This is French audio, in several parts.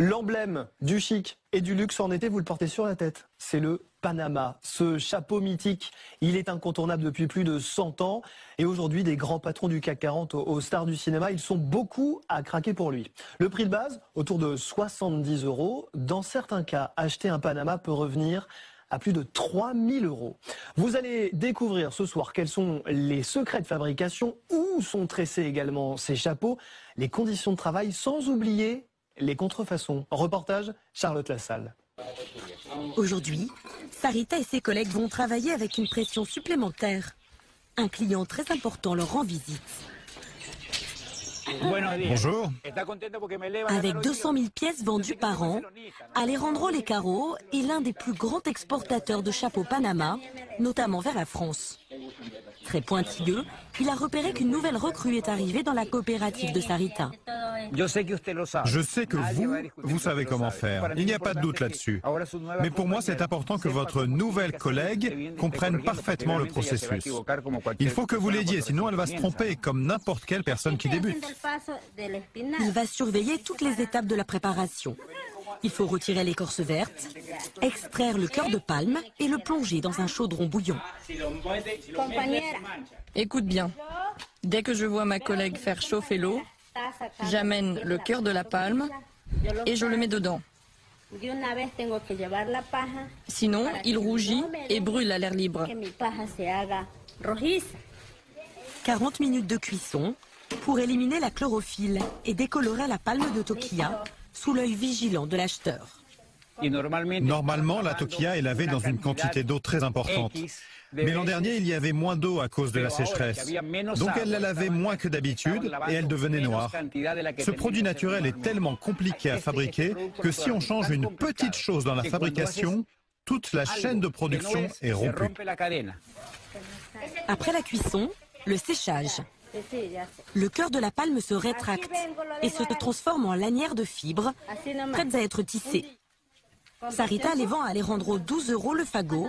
L'emblème du chic et du luxe en été, vous le portez sur la tête. C'est le Panama, ce chapeau mythique. Il est incontournable depuis plus de 100 ans. Et aujourd'hui, des grands patrons du CAC 40 aux stars du cinéma, ils sont beaucoup à craquer pour lui. Le prix de base, autour de 70 €. Dans certains cas, acheter un Panama peut revenir à plus de 3000 €. Vous allez découvrir ce soir quels sont les secrets de fabrication, où sont tressés également ces chapeaux, les conditions de travail, sans oublier les contrefaçons. Reportage, Charlotte Lassalle. Aujourd'hui, Sarita et ses collègues vont travailler avec une pression supplémentaire. Un client très important leur rend visite. Bonjour. Avec 200 000 pièces vendues par an, Alejandro Lecaro est l'un des plus grands exportateurs de chapeaux Panama, notamment vers la France. Très pointilleux, il a repéré qu'une nouvelle recrue est arrivée dans la coopérative de Sarita. Je sais que vous savez comment faire. Il n'y a pas de doute là-dessus. Mais pour moi, c'est important que votre nouvelle collègue comprenne parfaitement le processus. Il faut que vous l'aidiez, sinon elle va se tromper comme n'importe quelle personne qui débute. Il va surveiller toutes les étapes de la préparation. Il faut retirer l'écorce verte, extraire le cœur de palme et le plonger dans un chaudron bouillant. Écoute bien, dès que je vois ma collègue faire chauffer l'eau, j'amène le cœur de la palme et je le mets dedans. Sinon, il rougit et brûle à l'air libre. 40 minutes de cuisson pour éliminer la chlorophylle et décolorer la palme de toquilla sous l'œil vigilant de l'acheteur. Normalement, la toquilla est lavée dans une quantité d'eau très importante. Mais l'an dernier, il y avait moins d'eau à cause de la sécheresse. Donc elle la lavait moins que d'habitude et elle devenait noire. Ce produit naturel est tellement compliqué à fabriquer que si on change une petite chose dans la fabrication, toute la chaîne de production est rompue. Après la cuisson, le séchage. Le cœur de la palme se rétracte et se transforme en lanières de fibres prêtes à être tissées. Sarita les vend à Alejandro 12 € le fagot.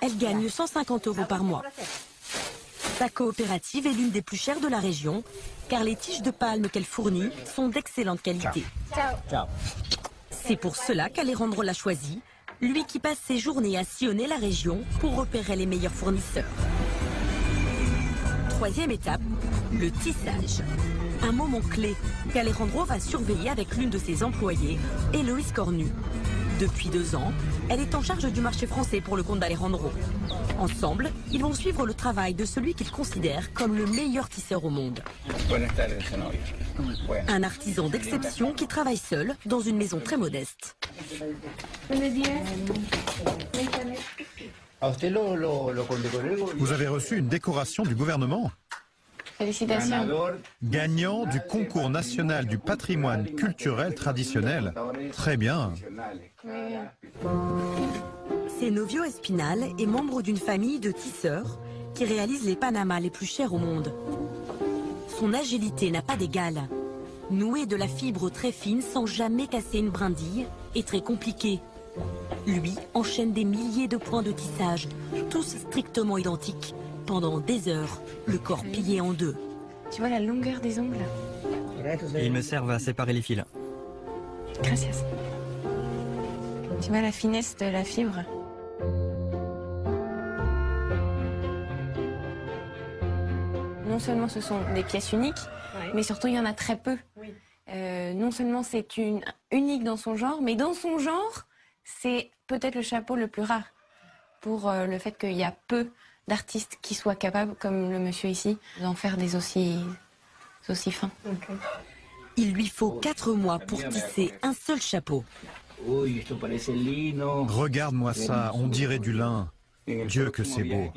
Elle gagne 150 € par mois. Sa coopérative est l'une des plus chères de la région car les tiges de palme qu'elle fournit sont d'excellente qualité. C'est pour cela qu'Alejandro l'a choisi, lui qui passe ses journées à sillonner la région pour repérer les meilleurs fournisseurs. Troisième étape, le tissage. Un moment clé qu'Alejandro va surveiller avec l'une de ses employées, Héloïse Cornu. Depuis 2 ans, elle est en charge du marché français pour le compte d'Alejandro. Ensemble, ils vont suivre le travail de celui qu'ils considèrent comme le meilleur tisseur au monde. Un artisan d'exception qui travaille seul dans une maison très modeste. Vous avez reçu une décoration du gouvernement? Félicitations. Gagnant du concours national du patrimoine culturel traditionnel. Très bien. C'est Novio Espinal est membre d'une famille de tisseurs qui réalisent les Panamas les plus chers au monde. Son agilité n'a pas d'égal. Nouer de la fibre très fine sans jamais casser une brindille est très compliqué. Lui enchaîne des milliers de points de tissage, tous strictement identiques, pendant des heures, le corps plié en deux. Tu vois la longueur des ongles? Et ils me servent à séparer les fils. Gracias. Tu vois la finesse de la fibre? Non seulement ce sont des pièces uniques, mais surtout il y en a très peu. Non seulement c'est unique dans son genre, mais dans son genre, c'est peut-être le chapeau le plus rare. Pour le fait qu'il y a peu d'artistes qui soient capables, comme le monsieur ici, d'en faire des aussi fins. Il lui faut 4 mois pour tisser un seul chapeau. Regarde-moi ça, on dirait du lin. Dieu que c'est beau.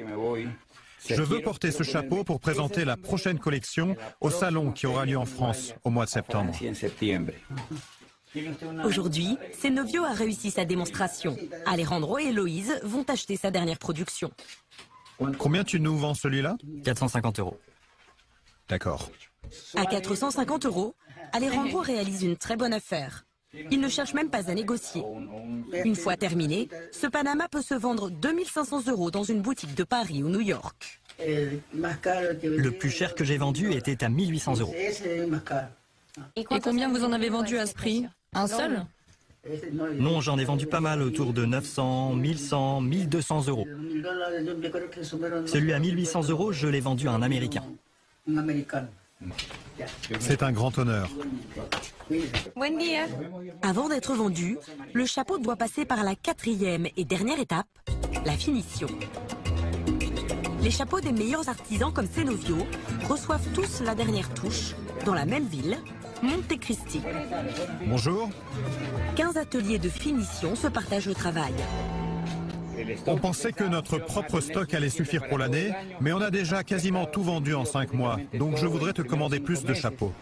Je veux porter ce chapeau pour présenter la prochaine collection au salon qui aura lieu en France au mois de septembre. Aujourd'hui, Novio a réussi sa démonstration. Alejandro et Héloïse vont acheter sa dernière production. Combien tu nous vends celui-là? 450 €. D'accord. À 450 €, Alejandro réalise une très bonne affaire. Il ne cherche même pas à négocier. Une fois terminé, ce Panama peut se vendre 2500 € dans une boutique de Paris ou New York. Le plus cher que j'ai vendu était à 1800 €. Et combien vous en avez vendu à ce prix? Un seul? Non, j'en ai vendu pas mal, autour de 900, 1100, 1200 euros. Celui à 1800 euros, je l'ai vendu à un Américain. C'est un grand honneur. Buen dia. Avant d'être vendu, le chapeau doit passer par la 4e et dernière étape, la finition. Les chapeaux des meilleurs artisans comme Cenovio reçoivent tous la dernière touche dans la même ville, Monte Cristi. Bonjour. 15 ateliers de finition se partagent le travail. On pensait que notre propre stock allait suffire pour l'année, mais on a déjà quasiment tout vendu en 5 mois. Donc je voudrais te commander plus de chapeaux.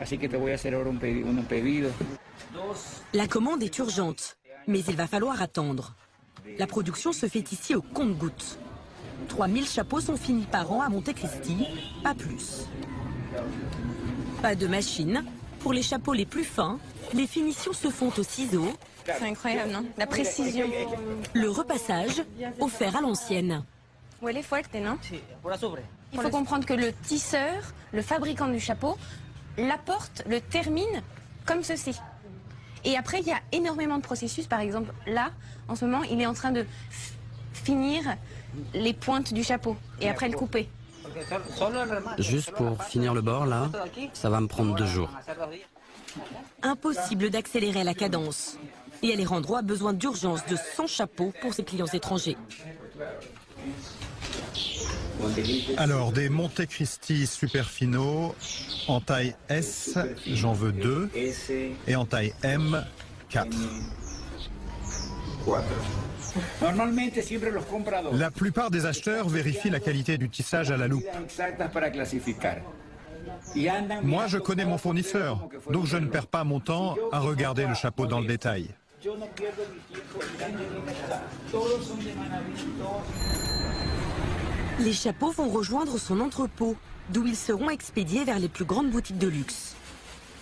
La commande est urgente, mais il va falloir attendre. La production se fait ici au compte-gouttes. 3000 chapeaux sont finis par an à Monte Cristi, pas plus. Pas de machine. Pour les chapeaux les plus fins, les finitions se font au ciseau. C'est incroyable, non? La précision. Le repassage, offert à l'ancienne. Huele fuerte, non? Il faut comprendre que le tisseur, le fabricant du chapeau, l'apporte, le termine comme ceci. Et après, il y a énormément de processus. Par exemple, là, en ce moment, il est en train de finir les pointes du chapeau et après le couper. Juste pour finir le bord, là, ça va me prendre 2 jours. Impossible d'accélérer la cadence. Et Alejandro a besoin d'urgence de 100 chapeaux pour ses clients étrangers. Alors, des Monte Cristi super finaux en taille S, j'en veux 2, et en taille M, 4. La plupart des acheteurs vérifient la qualité du tissage à la loupe. Moi, je connais mon fournisseur, donc je ne perds pas mon temps à regarder le chapeau dans le détail. Les chapeaux vont rejoindre son entrepôt, d'où ils seront expédiés vers les plus grandes boutiques de luxe.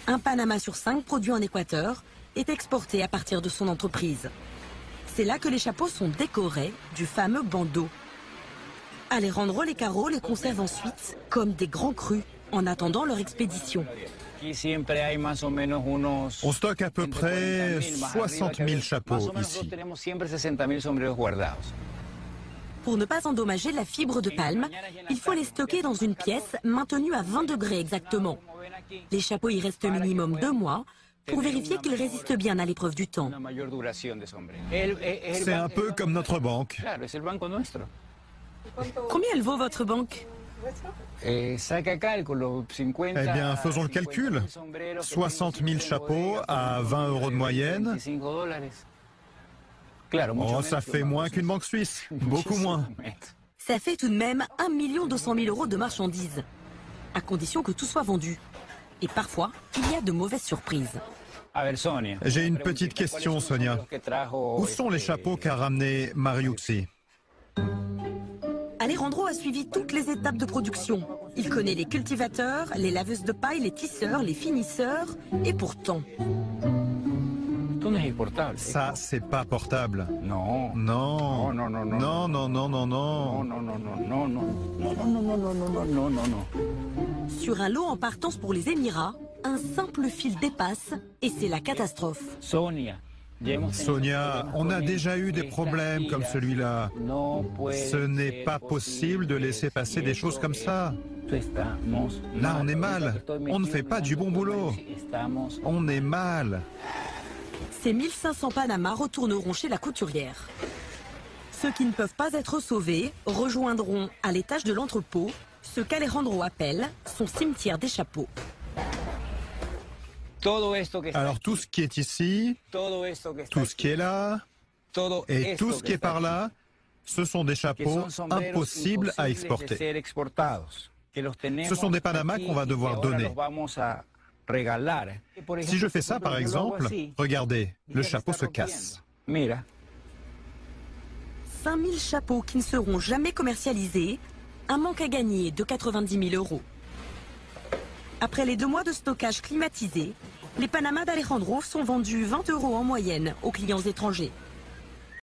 Un Panama sur 5 produit en Équateur est exporté à partir de son entreprise. C'est là que les chapeaux sont décorés du fameux bandeau. Alejandro les carreaux les conserve ensuite comme des grands crus en attendant leur expédition. On stocke à peu près 60 000 chapeaux ici. Pour ne pas endommager la fibre de palme, il faut les stocker dans une pièce maintenue à 20 degrés exactement. Les chapeaux y restent minimum 2 mois pour vérifier qu'ils résistent bien à l'épreuve du temps. C'est un peu comme notre banque. Combien elle vaut votre banque? Eh bien, faisons le calcul. 60 000 chapeaux à 20 € de moyenne. Oh, ça fait moins qu'une banque suisse. Beaucoup moins. Ça fait tout de même 1 200 000 € de marchandises. À condition que tout soit vendu. Et parfois, il y a de mauvaises surprises. J'ai une petite question, Sonia. Où sont les chapeaux qu'a ramené Mariucci? Alejandro a suivi toutes les étapes de production. Il connaît les cultivateurs, les laveuses de paille, les tisseurs, les finisseurs. Et pourtant... Ça, c'est pas portable. Non. Non. Non, non, non, non, non, non, non, non. Non, non, non, non, non, non, non, non, non. Sur un lot en partance pour les Émirats, un simple fil dépasse et c'est la catastrophe. Sonia, on a déjà eu des problèmes comme celui-là. Ce n'est pas possible de laisser passer des choses comme ça. Là, on est mal. On ne fait pas du bon boulot. On est mal. Ces 1500 Panamas retourneront chez la couturière. Ceux qui ne peuvent pas être sauvés rejoindront à l'étage de l'entrepôt ce qu'Alejandro appelle son cimetière des chapeaux. Alors tout ce qui est ici, tout ce qui est là, et tout ce qui est par là, ce sont des chapeaux impossibles à exporter. Ce sont des Panamas qu'on va devoir donner. Si je fais ça, par exemple, regardez, le chapeau se casse. 5000 chapeaux qui ne seront jamais commercialisés, un manque à gagner de 90 000 €. Après les 2 mois de stockage climatisé, les Panamas d'Alejandro sont vendus 20 € en moyenne aux clients étrangers.